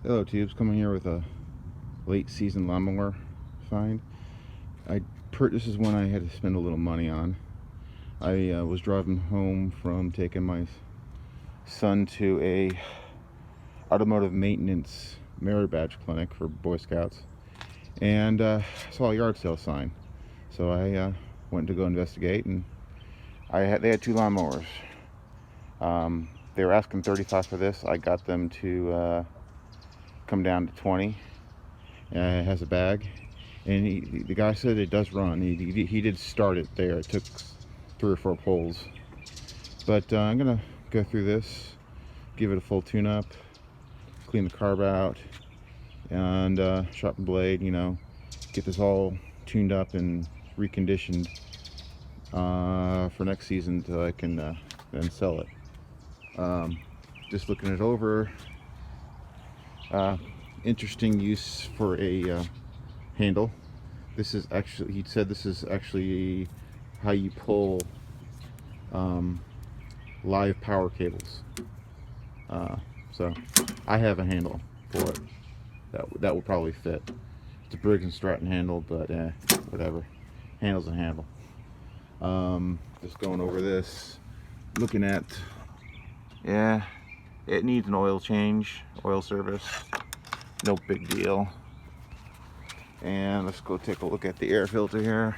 Hello tubes, coming here with a late season lawnmower find. This is one I had to spend a little money on. I was driving home from taking my son to a automotive maintenance merit badge clinic for Boy Scouts, and saw a yard sale sign. So I went to go investigate, and they had two lawnmowers. They were asking $35 for this. I got them to come down to 20. It has a bag, and the guy said it does run. He did start it there. It took 3 or 4 pulls, but I'm gonna go through this, give it a full tune-up, clean the carb out, and sharpen blade. Get this all tuned up and reconditioned for next season, so I can then sell it. Just looking it over. Interesting use for a handle. This is actually, he said this is actually how you pull live power cables. So I have a handle for it that will probably fit. It's a Briggs and Stratton handle, but whatever. Handle's a handle. Just going over this, looking at, yeah, it needs an oil change, oil service. No big deal. And let's go take a look at the air filter here.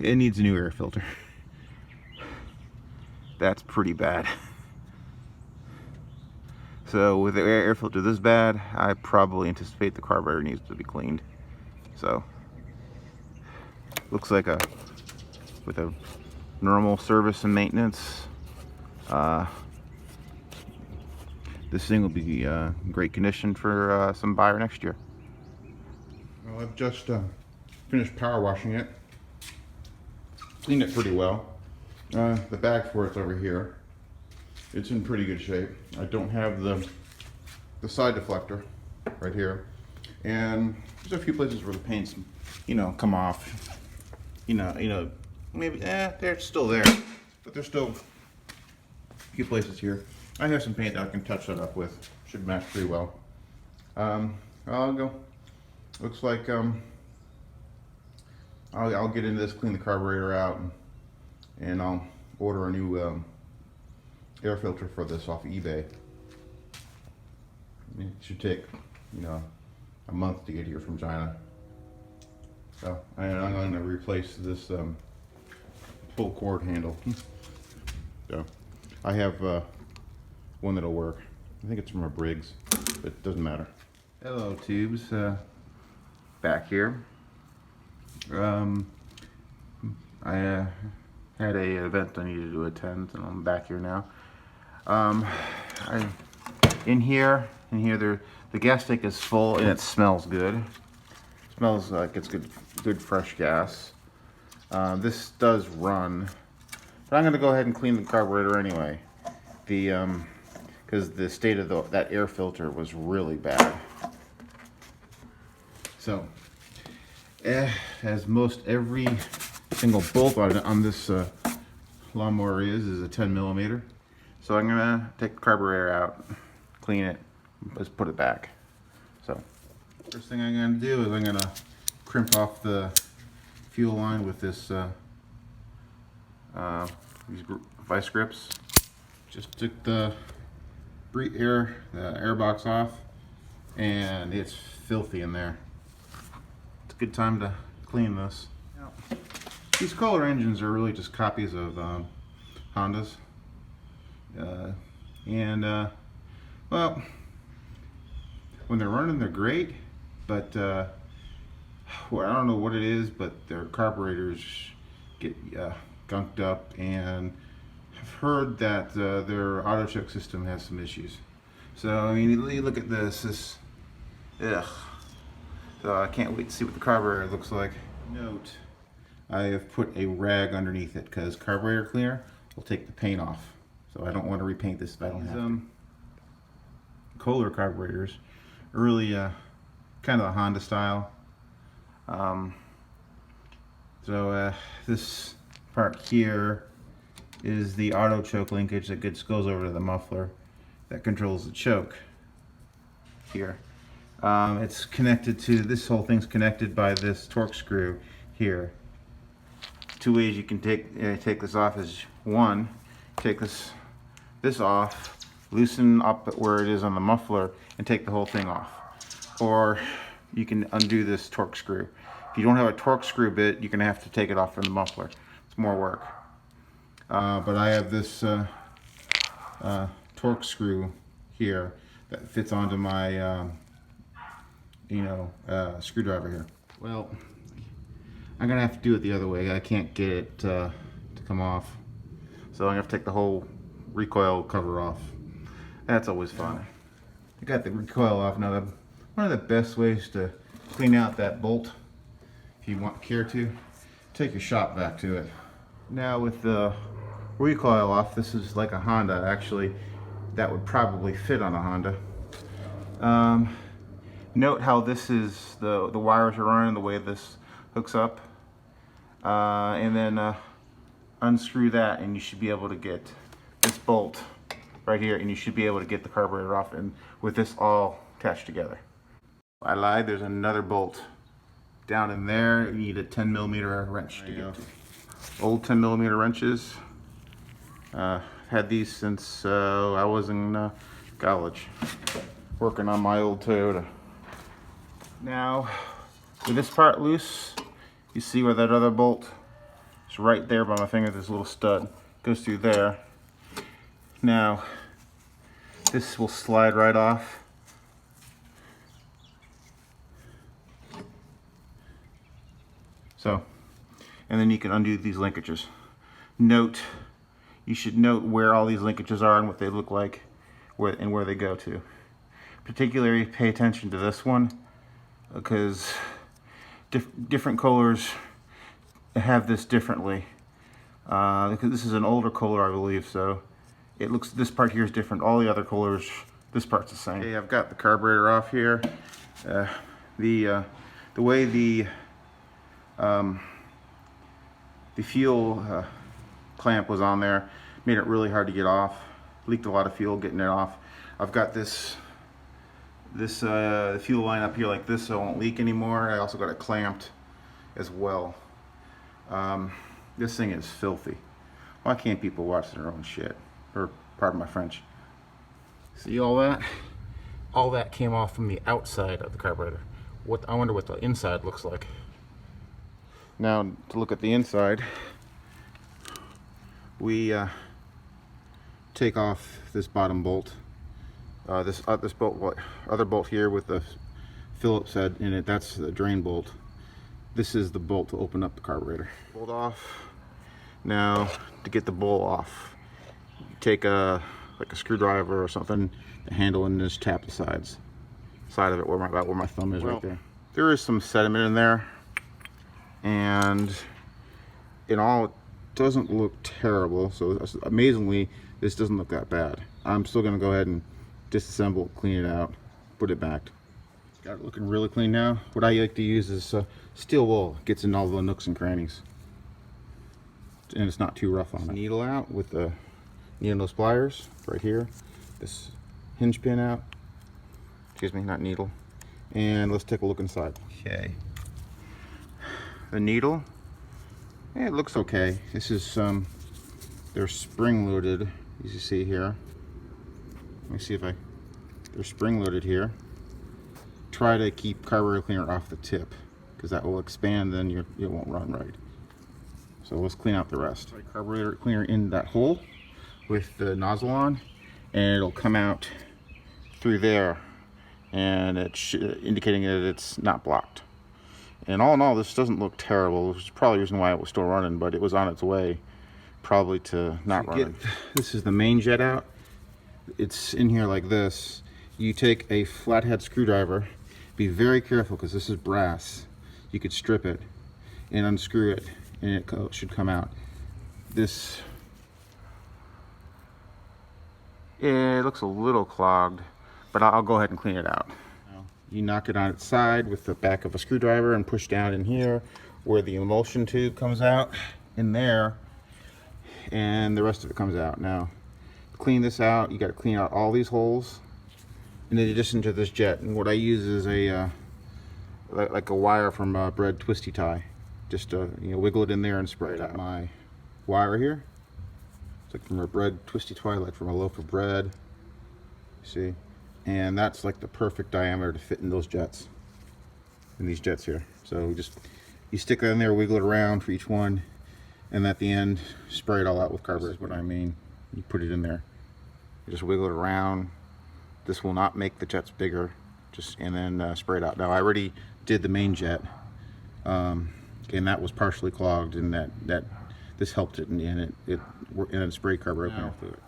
It needs a new air filter. That's pretty bad. So with the air filter this bad, I probably anticipate the carburetor needs to be cleaned. So looks like with a normal service and maintenance, this thing will be great condition for some buyer next year. Well, I've just finished power washing it. Cleaned it pretty well. The bag for it's over here. It's in pretty good shape. I don't have the side deflector right here, and there's a few places where the paint's come off. Maybe they're still there, but there's still a few places here. I have some paint that I can touch that up with. Should match pretty well. I'll go. Looks like I'll get into this, clean the carburetor out, and I'll order a new air filter for this off eBay. It should take a month to get here from China. So I'm going to replace this pull cord handle. So I have one that'll work. I think it's from a Briggs, but it doesn't matter. Hello tubes, back here. I had a event I needed to attend, and I'm back here now. In here, the gas tank is full, and it smells good. It smells like it's good fresh gas. This does run, but I'm going to go ahead and clean the carburetor anyway. Because the state of that air filter was really bad. So, as most every single bolt on this lawnmower is a 10mm. So I'm gonna take the carburetor out, clean it, let's put it back. So first thing I'm gonna do is I'm gonna crimp off the fuel line with this these vice grips. Just took the air box off, and it's filthy in there. It's a good time to clean this. These Kohler engines are really just copies of Hondas. Well, when they're running, they're great, but well, I don't know what it is, but their carburetors get gunked up, and I've heard that their auto check system has some issues. So I mean, you look at this, ugh. So I can't wait to see what the carburetor looks like. Note, I have put a rag underneath it because carburetor cleaner will take the paint off. So I don't want to repaint this if I don't have to. Kohler carburetors are really kind of a Honda style. This part here is the auto choke linkage that goes over to the muffler that controls the choke here. It's connected to, this whole thing's connected by this torque screw here. Two ways you can take this off is, one, take this off, loosen up where it is on the muffler, and take the whole thing off. Or you can undo this torque screw. If you don't have a torque screw bit, you're going to have to take it off from the muffler. It's more work. But I have this torque screw here that fits onto my screwdriver here. Well, I'm gonna have to do it the other way. I can't get it to come off, so I'm gonna have to take the whole recoil cover off. That's always fun. I got the recoil off now. One of the best ways to clean out that bolt, if you care to, take your shop vac to it. Now with the recoil off, this is like a Honda. Actually, that would probably fit on a Honda. Note how this is, the wires are running the way this hooks up. And then unscrew that, and you should be able to get this bolt right here, and you should be able to get the carburetor off, and with this all attached together. I lied, there's another bolt down in there. You need a 10mm wrench to get to. Old 10mm wrenches. Had these since I was in college, working on my old Toyota. Now, with this part loose, you see where that other bolt is right there by my finger. This little stud goes through there. Now, this will slide right off. So, and then you can undo these linkages. You should note where all these linkages are and what they look like, and where they go to. Particularly pay attention to this one, because different Kohlers have this differently. Because this is an older Kohler, I believe, so it looks, this part here is different. All the other Kohlers, this part's the same. Okay, I've got the carburetor off here. The way the fuel clamp was on there made it really hard to get off. Leaked a lot of fuel getting it off. I've got this fuel line up here like this, so it won't leak anymore. I also got it clamped as well. This thing is filthy. Why can't people watch their own shit? Or pardon my French. See all that? All that came off from the outside of the carburetor. I wonder what the inside looks like. Now to look at the inside, we take off this bottom bolt. This other bolt here with the Phillips head in it, that's the drain bolt. This is the bolt to open up the carburetor. Bolt off. Now to get the bolt off, you take like a screwdriver or something, the handle, and just tap the side of it about where my thumb is, right there. There is some sediment in there, and in all it doesn't look terrible. So amazingly, this doesn't look that bad. I'm still gonna go ahead and disassemble, clean it out, put it back. Got it looking really clean now. What I like to use is steel wool. Gets in all the nooks and crannies, and it's not too rough on it. Needle out with the needle nose pliers right here. This hinge pin out. Excuse me, not needle. And let's take a look inside. Okay. The needle. Yeah, it looks okay. This is they're spring loaded, as you see here. Let me see if they're spring loaded here. Try to keep carburetor cleaner off the tip, because that will expand, then it won't run right. So let's clean out the rest. Carburetor cleaner in that hole with the nozzle on, and it'll come out through there, and it's indicating that it's not blocked. And all in all, this doesn't look terrible, which is probably the reason why it was still running, but it was on its way probably to not running. This is the main jet out. It's in here like this. You take a flathead screwdriver. Be very careful, because this is brass. You could strip it and unscrew it, and it should come out. This, it looks a little clogged, but I'll go ahead and clean it out. You knock it on its side with the back of a screwdriver and push down in here where the emulsion tube comes out in there, and the rest of it comes out. Now, to clean this out, you got to clean out all these holes in addition to this jet. And what I use is a like a wire from a bread twisty tie. Just wiggle it in there and spray it out. My wire here, it's like from a bread twisty tie, like from a loaf of bread. See, and that's like the perfect diameter to fit in those jets, in these jets here. So you stick that in there, wiggle it around for each one, and at the end spray it all out with carburetor. Is what I mean. You put it in there, you just wiggle it around. This will not make the jets bigger, and then spray it out. Now I already did the main jet, and that was partially clogged, and that this helped it, and it sprayed carburetor through it.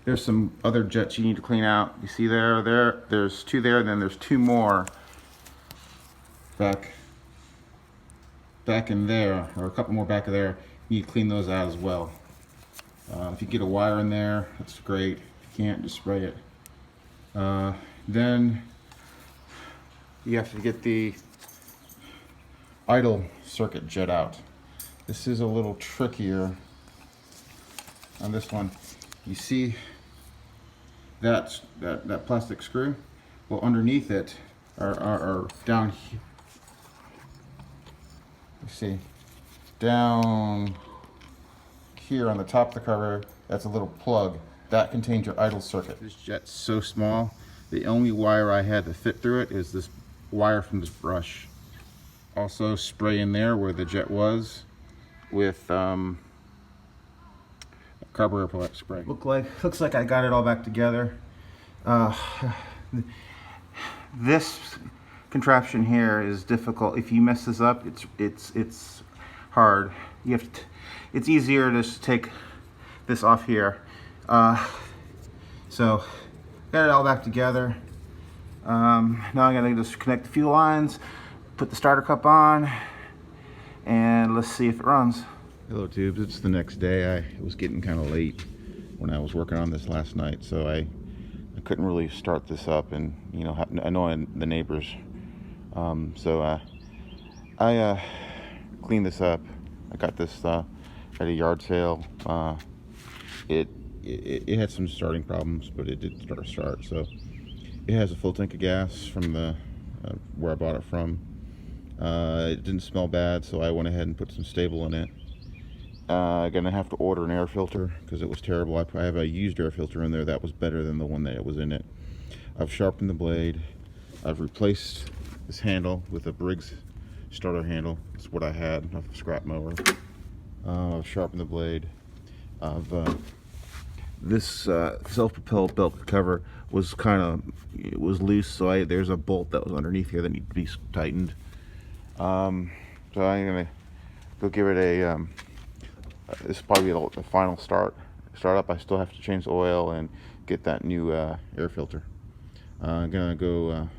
There's some other jets you need to clean out. You see there's two there, and then there's two more back in there, or a couple more back of there. You need to clean those out as well. If you get a wire in there, that's great. If you can't, just spray it. Then you have to get the idle circuit jet out. This is a little trickier on this one. You see that plastic screw? Well, underneath it, or down here, you see, down here on the top of the carburetor, that's a little plug. That contains your idle circuit. This jet's so small, the only wire I had to fit through it is this wire from this brush. Also spray in there where the jet was with carburetor spray. Looks like I got it all back together. This contraption here is difficult. If you mess this up, it's hard. You have to. It's easier to just take this off here. So got it all back together. Now I'm gonna just connect the fuel lines, put the starter cup on, and let's see if it runs. Hello tubes, it's the next day. It was getting kind of late when I was working on this last night, so I couldn't really start this up and annoying the neighbors. So I cleaned this up. I got this at a yard sale. It had some starting problems, but it did start. So it has a full tank of gas from the where I bought it from. It didn't smell bad, so I went ahead and put some stable in it. Gonna have to order an air filter because it was terrible. I have a used air filter in there that was better than the one that was in it. I've sharpened the blade. I've replaced this handle with a Briggs starter handle. It's what I had off a scrap mower. I've sharpened the blade. This self-propelled belt cover was it was loose, so there's a bolt that was underneath here that needed to be tightened. So I'm gonna go give it a this is probably the final start up. I still have to change the oil and get that new air filter. I'm gonna go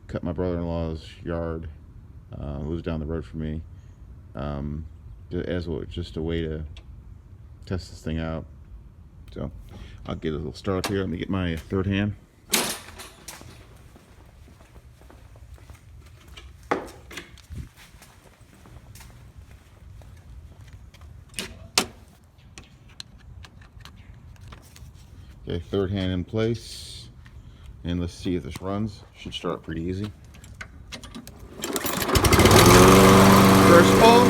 cut my brother-in-law's yard. It was down the road from me, just a way to test this thing out. So I'll get a little start up here. Let me get my third hand. Okay, third hand in place, and let's see if this runs. Should start pretty easy. First pull.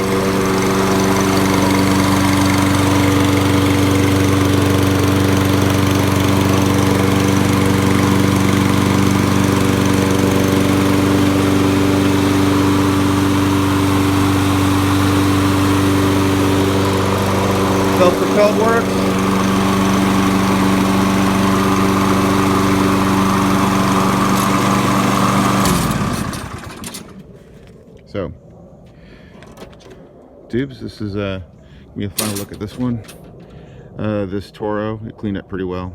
Self-propelled works. So, tubes, this is give me a final look at this one. This Toro, it cleaned up pretty well.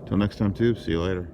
Till next time, tubes, see you later.